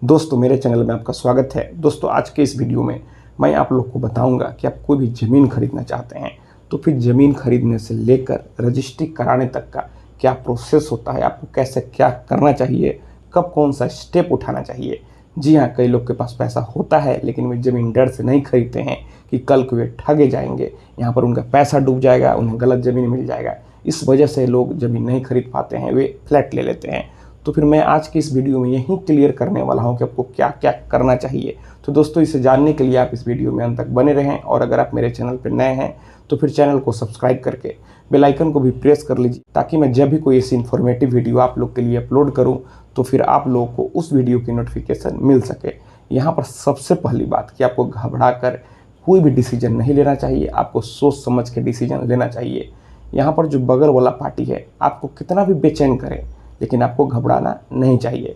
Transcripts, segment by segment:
दोस्तों मेरे चैनल में आपका स्वागत है। दोस्तों आज के इस वीडियो में मैं आप लोग को बताऊंगा कि आप कोई भी ज़मीन खरीदना चाहते हैं तो फिर ज़मीन खरीदने से लेकर रजिस्ट्री कराने तक का क्या प्रोसेस होता है, आपको कैसे क्या करना चाहिए, कब कौन सा स्टेप उठाना चाहिए। जी हाँ, कई लोग के पास पैसा होता है लेकिन वे ज़मीन डर से नहीं खरीदते हैं कि कल को वे ठगे जाएंगे, यहाँ पर उनका पैसा डूब जाएगा, उन्हें गलत ज़मीन मिल जाएगा। इस वजह से लोग ज़मीन नहीं खरीद पाते हैं, वे फ्लैट ले लेते हैं। तो फिर मैं आज की इस वीडियो में यही क्लियर करने वाला हूं कि आपको क्या क्या करना चाहिए। तो दोस्तों इसे जानने के लिए आप इस वीडियो में अंत तक बने रहें, और अगर आप मेरे चैनल पर नए हैं तो फिर चैनल को सब्सक्राइब करके बेल आइकन को भी प्रेस कर लीजिए, ताकि मैं जब भी कोई ऐसी इन्फॉर्मेटिव वीडियो आप लोग के लिए अपलोड करूं तो फिर आप लोगों को उस वीडियो की नोटिफिकेशन मिल सके। यहाँ पर सबसे पहली बात कि आपको घबरा कर कोई भी डिसीजन नहीं लेना चाहिए, आपको सोच समझ के डिसीजन लेना चाहिए। यहाँ पर जो बगल वाला पार्टी है आपको कितना भी बेचैन करे लेकिन आपको घबराना नहीं चाहिए।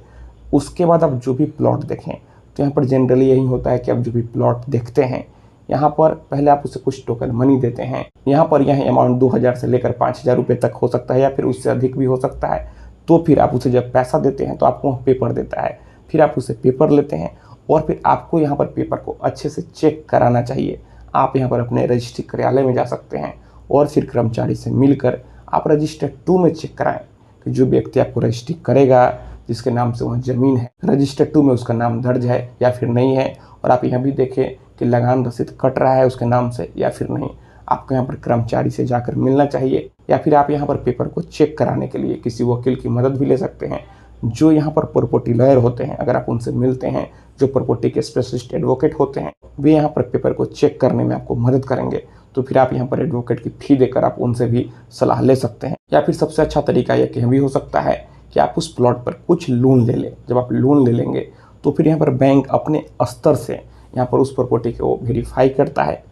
उसके बाद आप जो भी प्लॉट देखें तो यहाँ पर जनरली यही होता है कि आप जो भी प्लॉट देखते हैं यहाँ पर पहले आप उसे कुछ टोकन मनी देते हैं। यहाँ पर यह अमाउंट 2000 से लेकर 5000 रुपये तक हो सकता है या फिर उससे अधिक भी हो सकता है। तो फिर आप उसे जब पैसा देते हैं तो आपको पेपर देता है, फिर आप उसे पेपर लेते हैं और फिर आपको यहाँ पर पेपर को अच्छे से चेक कराना चाहिए। आप यहाँ पर अपने रजिस्ट्री कार्यालय में जा सकते हैं और फिर कर्मचारी से मिलकर आप रजिस्टर 2 में चेक कराएं कि जो व्यक्ति आपको रजिस्ट्री करेगा, जिसके नाम से वहाँ ज़मीन है, रजिस्टर 2 में उसका नाम दर्ज है या फिर नहीं है। और आप यहाँ भी देखें कि लगान रसीद कट रहा है उसके नाम से या फिर नहीं। आपको यहाँ पर कर्मचारी से जाकर मिलना चाहिए, या फिर आप यहाँ पर पेपर को चेक कराने के लिए किसी वकील की मदद भी ले सकते हैं। जो यहाँ पर प्रॉपर्टी लॉयर होते हैं, अगर आप उनसे मिलते हैं, जो प्रॉपर्टी के स्पेशलिस्ट एडवोकेट होते हैं, वे यहाँ पर पेपर को चेक करने में आपको मदद करेंगे। तो फिर आप यहाँ पर एडवोकेट की फ़ी देकर आप उनसे भी सलाह ले सकते हैं। या फिर सबसे अच्छा तरीका यह भी हो सकता है कि आप उस प्लॉट पर कुछ लोन ले लें। जब आप लोन ले लेंगे तो फिर यहाँ पर बैंक अपने स्तर से यहाँ पर उस प्रॉपर्टी को वेरीफाई करता है।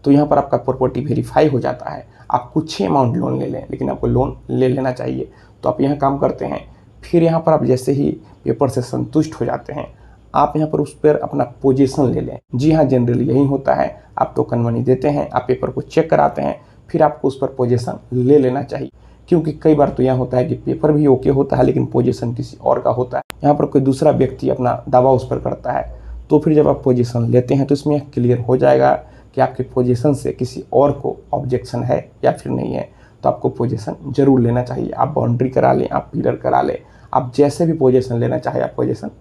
तो यहाँ पर आपका प्रॉपर्टी वेरीफाई हो जाता है। आप कुछ ही अमाउंट लोन ले लें लेकिन आपको लोन ले लेना चाहिए। तो आप यहाँ काम करते हैं, फिर यहाँ पर आप जैसे ही पेपर से संतुष्ट हो जाते हैं आप यहाँ पर उस पर अपना पोजीशन ले लें। जी हाँ, जनरली यही होता है। आप टोकन मनी देते हैं, आप पेपर को चेक कराते हैं, फिर आपको उस पर पोजीशन ले लेना चाहिए। क्योंकि कई बार तो यह होता है कि पेपर भी ओके होता है लेकिन पोजीशन किसी और का होता है, यहाँ पर कोई दूसरा व्यक्ति अपना दावा उस पर करता है। तो फिर जब आप पोजीशन लेते हैं तो इसमें यह क्लियर हो जाएगा कि आपके पोजीशन से किसी और को ऑब्जेक्शन है या फिर नहीं है। तो आपको पोजीशन जरूर लेना चाहिए। आप बाउंड्री करा लें, आप पिलर करा लें, आप जैसे भी पोजीशन लेना चाहे आप पोजीशन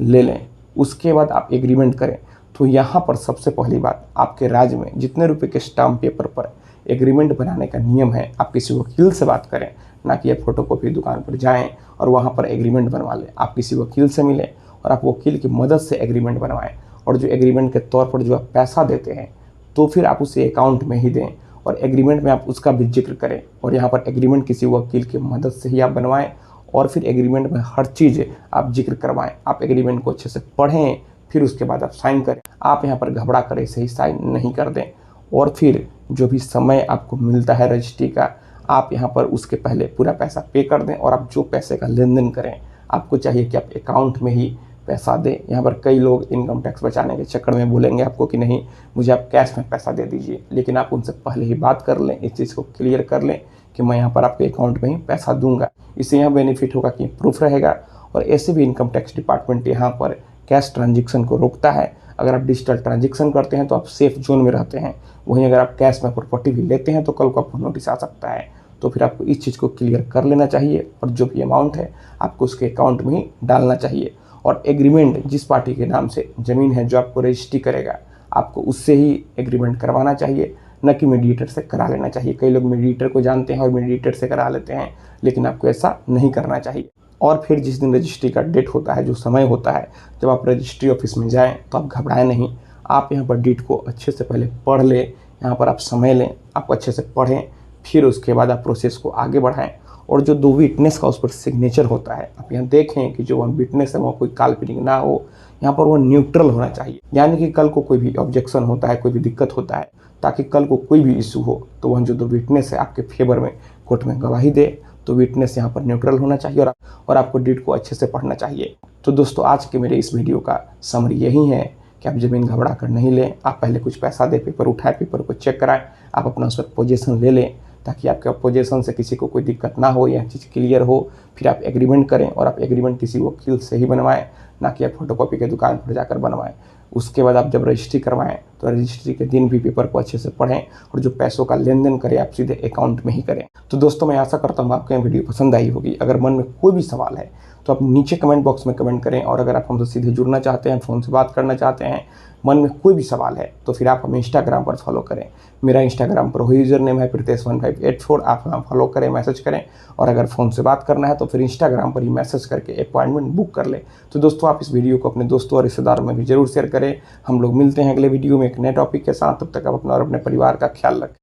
ले लें। उसके बाद आप एग्रीमेंट करें। तो यहाँ पर सबसे पहली बात, आपके राज्य में जितने रुपए के स्टाम्प पेपर पर एग्रीमेंट बनाने का नियम है, आप किसी वकील से बात करें, ना कि आप फोटोकॉपी दुकान पर जाएं और वहाँ पर एग्रीमेंट बनवा लें। आप किसी वकील से मिलें और आप वकील की मदद से एग्रीमेंट बनवाएं। और जो एग्रीमेंट के तौर पर जो आप पैसा देते हैं तो फिर आप उसे अकाउंट में ही दें और एग्रीमेंट में आप उसका भी जिक्र करें। और यहाँ पर एग्रीमेंट किसी वकील की मदद से ही आप बनवाएं और फिर एग्रीमेंट में हर चीज़ आप जिक्र करवाएं। आप एग्रीमेंट को अच्छे से पढ़ें, फिर उसके बाद आप साइन करें। आप यहाँ पर घबरा कर ऐसे ही साइन नहीं कर दें। और फिर जो भी समय आपको मिलता है रजिस्ट्री का, आप यहाँ पर उसके पहले पूरा पैसा पे कर दें। और आप जो पैसे का लेन देन करें, आपको चाहिए कि आप अकाउंट में ही पैसा दें। यहाँ पर कई लोग इनकम टैक्स बचाने के चक्कर में बोलेंगे आपको कि नहीं मुझे आप कैश में पैसा दे दीजिए, लेकिन आप उनसे पहले ही बात कर लें, इस चीज़ को क्लियर कर लें कि मैं यहाँ पर आपके अकाउंट में ही पैसा दूंगा। इससे यहाँ बेनिफिट होगा कि प्रूफ रहेगा। और ऐसे भी इनकम टैक्स डिपार्टमेंट यहाँ पर कैश ट्रांजेक्शन को रोकता है। अगर आप डिजिटल ट्रांजेक्शन करते हैं तो आप सेफ जोन में रहते हैं, वहीं अगर आप कैश में प्रॉपर्टी भी लेते हैं तो कल को आपको नोटिस आ सकता है। तो फिर आपको इस चीज़ को क्लियर कर लेना चाहिए और जो भी अमाउंट है आपको उसके अकाउंट में ही डालना चाहिए। और एग्रीमेंट जिस पार्टी के नाम से ज़मीन है जो आपको रजिस्ट्री करेगा, आपको उससे ही एग्रीमेंट करवाना चाहिए, न कि मीडिएटर से करा लेना चाहिए। कई लोग मीडिएटर को जानते हैं और मीडिएटर से करा लेते हैं, लेकिन आपको ऐसा नहीं करना चाहिए। और फिर जिस दिन रजिस्ट्री का डेट होता है, जो समय होता है, जब आप रजिस्ट्री ऑफिस में जाएं तो आप घबराएं नहीं। आप यहाँ पर डेट को अच्छे से पहले पढ़ लें, यहाँ पर आप समय लें, आप अच्छे से पढ़ें, फिर उसके बाद आप प्रोसेस को आगे बढ़ाएं। और जो 2 विटनेस का उस पर सिग्नेचर होता है, आप यहाँ देखें कि जो वह विटनेस है वह कोई काल्पनिक ना हो, यहाँ पर वह न्यूट्रल होना चाहिए। यानी कि कल को कोई भी ऑब्जेक्शन होता है, कोई भी दिक्कत होता है, ताकि कल को कोई भी इशू हो तो वह जो 2 विटनेस है आपके फेवर में कोर्ट में गवाही दे। तो विटनेस यहाँ पर न्यूट्रल होना चाहिए और आपको डेट को अच्छे से पढ़ना चाहिए। तो दोस्तों आज के मेरे इस वीडियो का समरी यही है कि आप ज़मीन घबरा कर नहीं लें। आप पहले कुछ पैसा दें, पेपर उठाएं, पेपर को चेक कराएं, आप अपना उस पर पोजीशन ले लें ताकि आपके पोजीशन से किसी को कोई दिक्कत ना हो, यह चीज़ क्लियर हो। फिर आप एग्रीमेंट करें और आप एग्रीमेंट किसी वकील से ही बनवाएं, ना कि आप फोटोकॉपी के दुकान पर जाकर बनवाएं। उसके बाद आप जब रजिस्ट्री करवाएं तो रजिस्ट्री के दिन भी पेपर को अच्छे से पढ़ें और जो पैसों का लेन देन करें आप सीधे अकाउंट में ही करें। तो दोस्तों मैं आशा करता हूँ आपको ये वीडियो पसंद आई होगी। अगर मन में कोई भी सवाल है तो आप नीचे कमेंट बॉक्स में कमेंट करें, और अगर आप हमसे सीधे जुड़ना चाहते हैं, फ़ोन से बात करना चाहते हैं, मन में कोई भी सवाल है तो फिर आप हमें इंस्टाग्राम पर फॉलो करें। मेरा इंस्टाग्राम पर वही यूज़र नेम है Pritesh1584। आप हमें फॉलो करें, मैसेज करें, और अगर फ़ोन से बात करना है तो फिर इंस्टाग्राम पर ही मैसेज करके अपॉइंटमेंट बुक कर लें। तो दोस्तों आप इस वीडियो को अपने दोस्तों और रिश्तेदारों में भी जरूर शेयर करें। हम लोग मिलते हैं अगले वीडियो में एक नए टॉपिक के साथ। तब तक आप अपना और अपने परिवार का ख्याल रखें।